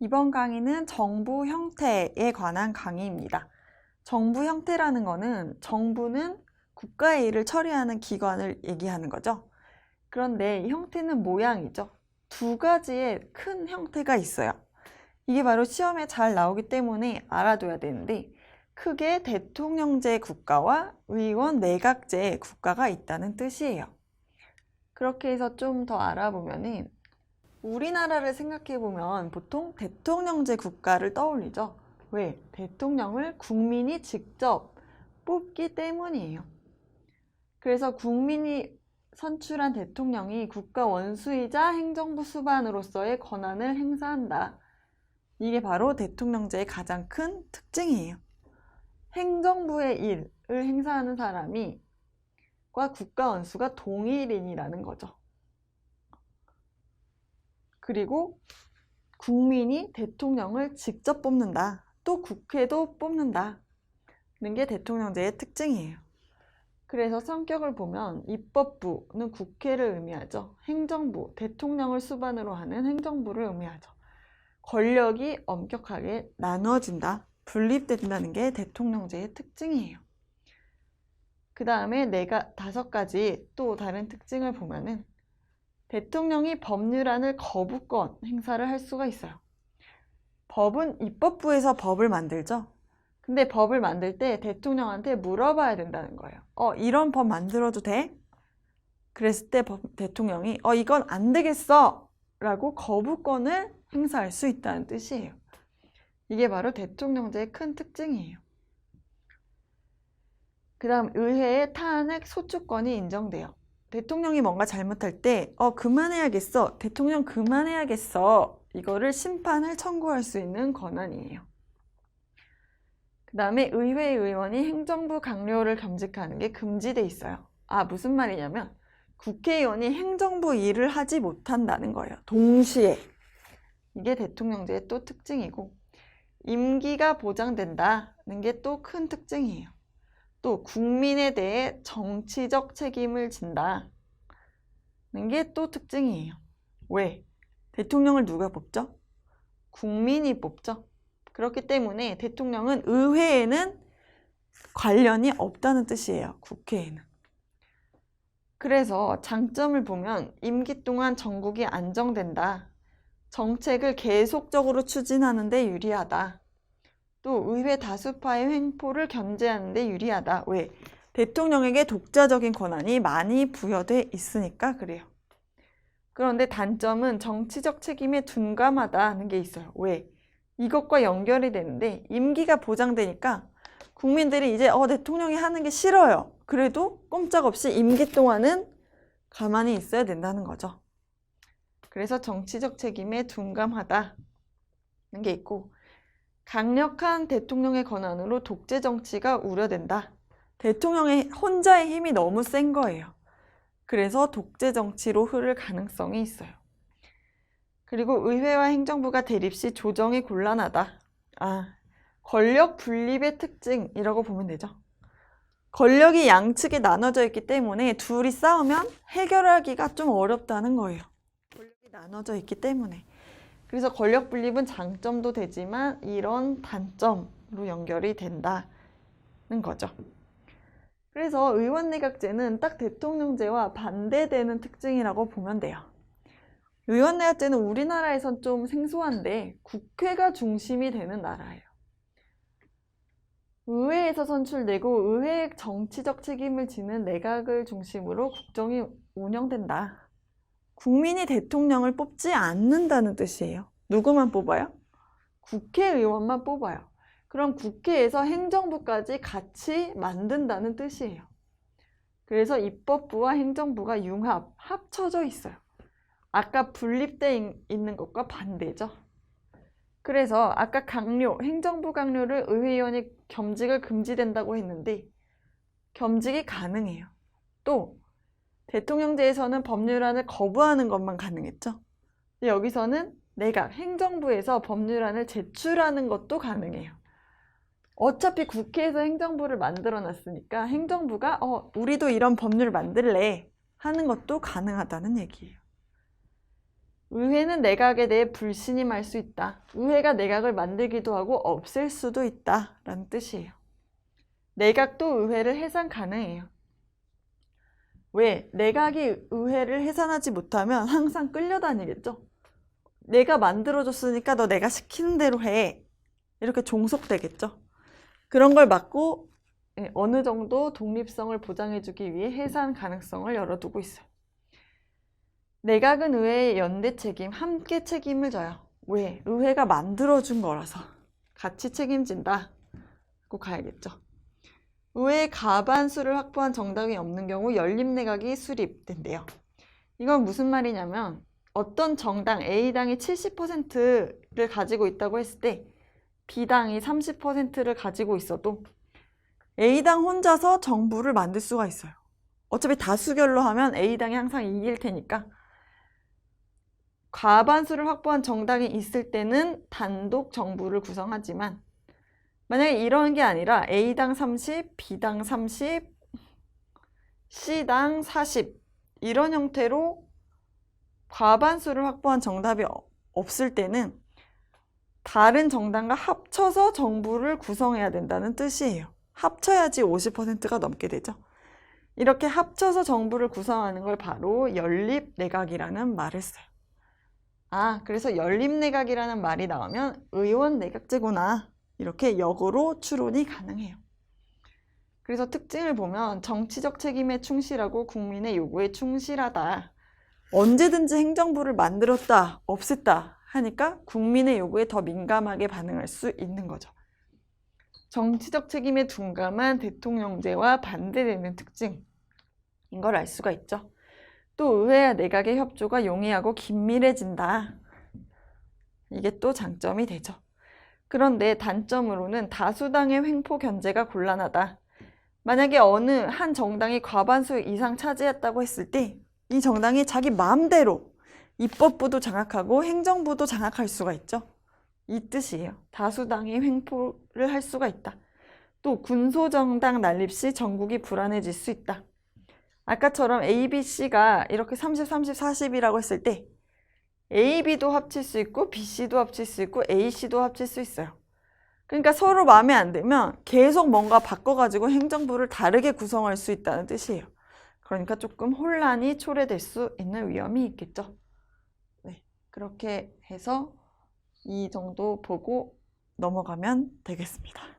이번 강의는 정부 형태에 관한 강의입니다. 정부 형태라는 거는 정부는 국가의 일을 처리하는 기관을 얘기하는 거죠. 그런데 이 형태는 모양이죠. 두 가지의 큰 형태가 있어요. 이게 바로 시험에 잘 나오기 때문에 알아둬야 되는데 크게 대통령제 국가와 의원 내각제 국가가 있다는 뜻이에요. 그렇게 해서 좀 더 알아보면은 우리나라를 생각해보면 보통 대통령제 국가를 떠올리죠. 왜? 대통령을 국민이 직접 뽑기 때문이에요. 그래서 국민이 선출한 대통령이 국가 원수이자 행정부 수반으로서의 권한을 행사한다. 이게 바로 대통령제의 가장 큰 특징이에요. 행정부의 일을 행사하는 사람이 과 국가 원수가 동일인이라는 거죠. 그리고 국민이 대통령을 직접 뽑는다. 또 국회도 뽑는다. 는 게 대통령제의 특징이에요. 그래서 성격을 보면 입법부는 국회를 의미하죠. 행정부, 대통령을 수반으로 하는 행정부를 의미하죠. 권력이 엄격하게 나눠진다. 분립된다는 게 대통령제의 특징이에요. 그 다음에 내가 5가지 또 다른 특징을 보면은 대통령이 법률안을 거부권 행사를 할 수가 있어요. 법은 입법부에서 법을 만들죠. 근데 법을 만들 때 대통령한테 물어봐야 된다는 거예요. 이런 법 만들어도 돼? 그랬을 때 대통령이 이건 안 되겠어! 라고 거부권을 행사할 수 있다는 뜻이에요. 이게 바로 대통령제의 큰 특징이에요. 그 다음 의회의 탄핵 소추권이 인정돼요. 대통령이 뭔가 잘못할 때 그만해야겠어. 대통령 그만해야겠어. 이거를 심판을 청구할 수 있는 권한이에요. 그 다음에 의회 의원이 행정부 강요를 겸직하는 게 금지돼 있어요. 무슨 말이냐면 국회의원이 행정부 일을 하지 못한다는 거예요. 동시에. 이게 대통령제의 또 특징이고 임기가 보장된다는 게 또 큰 특징이에요. 또 국민에 대해 정치적 책임을 진다는 게 또 특징이에요. 왜? 대통령을 누가 뽑죠? 국민이 뽑죠. 그렇기 때문에 대통령은 의회에는 관련이 없다는 뜻이에요. 국회에는. 그래서 장점을 보면 임기 동안 전국이 안정된다. 정책을 계속적으로 추진하는 데 유리하다. 또 의회 다수파의 횡포를 견제하는 데 유리하다. 왜? 대통령에게 독자적인 권한이 많이 부여돼 있으니까 그래요. 그런데 단점은 정치적 책임에 둔감하다는 게 있어요. 왜? 이것과 연결이 되는데 임기가 보장되니까 국민들이 이제 대통령이 하는 게 싫어요. 그래도 꼼짝없이 임기 동안은 가만히 있어야 된다는 거죠. 그래서 정치적 책임에 둔감하다는 게 있고 강력한 대통령의 권한으로 독재 정치가 우려된다. 대통령의 혼자의 힘이 너무 센 거예요. 그래서 독재 정치로 흐를 가능성이 있어요. 그리고 의회와 행정부가 대립 시 조정이 곤란하다. 권력 분립의 특징이라고 보면 되죠. 권력이 양측에 나눠져 있기 때문에 둘이 싸우면 해결하기가 좀 어렵다는 거예요. 권력이 나눠져 있기 때문에. 그래서 권력 분립은 장점도 되지만 이런 단점으로 연결이 된다는 거죠. 그래서 의원 내각제는 딱 대통령제와 반대되는 특징이라고 보면 돼요. 의원 내각제는 우리나라에선 좀 생소한데 국회가 중심이 되는 나라예요. 의회에서 선출되고 의회의 정치적 책임을 지는 내각을 중심으로 국정이 운영된다. 국민이 대통령을 뽑지 않는다는 뜻이에요. 누구만 뽑아요? 국회의원만 뽑아요. 그럼 국회에서 행정부까지 같이 만든다는 뜻이에요. 그래서 입법부와 행정부가 합쳐져 있어요. 아까 분립되어 있는 것과 반대죠. 그래서 아까 행정부 강요를 의회의원이 겸직을 금지된다고 했는데 겸직이 가능해요. 또 대통령제에서는 법률안을 거부하는 것만 가능했죠. 근데 여기서는 내각, 행정부에서 법률안을 제출하는 것도 가능해요. 어차피 국회에서 행정부를 만들어 놨으니까 행정부가 우리도 이런 법률 만들래 하는 것도 가능하다는 얘기예요. 의회는 내각에 대해 불신임할 수 있다. 의회가 내각을 만들기도 하고 없앨 수도 있다 라는 뜻이에요. 내각도 의회를 해산 가능해요. 왜? 내각이 의회를 해산하지 못하면 항상 끌려다니겠죠. 내가 만들어줬으니까 너 내가 시키는 대로 해. 이렇게 종속되겠죠. 그런 걸 막고 어느 정도 독립성을 보장해주기 위해 해산 가능성을 열어두고 있어요. 내각은 의회의 연대 책임, 함께 책임을 져요. 왜? 의회가 만들어준 거라서 같이 책임진다. 꼭 가야겠죠. 의회의 과반수를 확보한 정당이 없는 경우 연립내각이 수립된대요. 이건 무슨 말이냐면 어떤 정당, A당이 70%를 가지고 있다고 했을 때 B당이 30%를 가지고 있어도 A당 혼자서 정부를 만들 수가 있어요. 어차피 다수결로 하면 A당이 항상 이길 테니까 과반수를 확보한 정당이 있을 때는 단독 정부를 구성하지만 만약에 이런 게 아니라 A당 30, B당 30, C당 40 이런 형태로 과반수를 확보한 정답이 없을 때는 다른 정당과 합쳐서 정부를 구성해야 된다는 뜻이에요. 합쳐야지 50%가 넘게 되죠. 이렇게 합쳐서 정부를 구성하는 걸 바로 연립내각이라는 말을 써요. 아, 그래서 연립내각이라는 말이 나오면 의원내각제구나. 이렇게 역으로 추론이 가능해요. 그래서 특징을 보면 정치적 책임에 충실하고 국민의 요구에 충실하다. 언제든지 행정부를 만들었다, 없앴다 하니까 국민의 요구에 더 민감하게 반응할 수 있는 거죠. 정치적 책임에 둔감한 대통령제와 반대되는 특징인 걸 알 수가 있죠. 또 의회와 내각의 협조가 용이하고 긴밀해진다. 이게 또 장점이 되죠. 그런데 단점으로는 다수당의 횡포 견제가 곤란하다. 만약에 어느 한 정당이 과반수 이상 차지했다고 했을 때 이 정당이 자기 마음대로 입법부도 장악하고 행정부도 장악할 수가 있죠. 이 뜻이에요. 다수당이 횡포를 할 수가 있다. 또 군소정당 난립 시 전국이 불안해질 수 있다. 아까처럼 A, B, C가 이렇게 30, 30, 40이라고 했을 때 A, B도 합칠 수 있고 B, C도 합칠 수 있고 A, C도 합칠 수 있어요. 그러니까 서로 마음에 안 들면 계속 뭔가 바꿔가지고 행정부를 다르게 구성할 수 있다는 뜻이에요. 그러니까 조금 혼란이 초래될 수 있는 위험이 있겠죠. 네, 그렇게 해서 이 정도 보고 넘어가면 되겠습니다.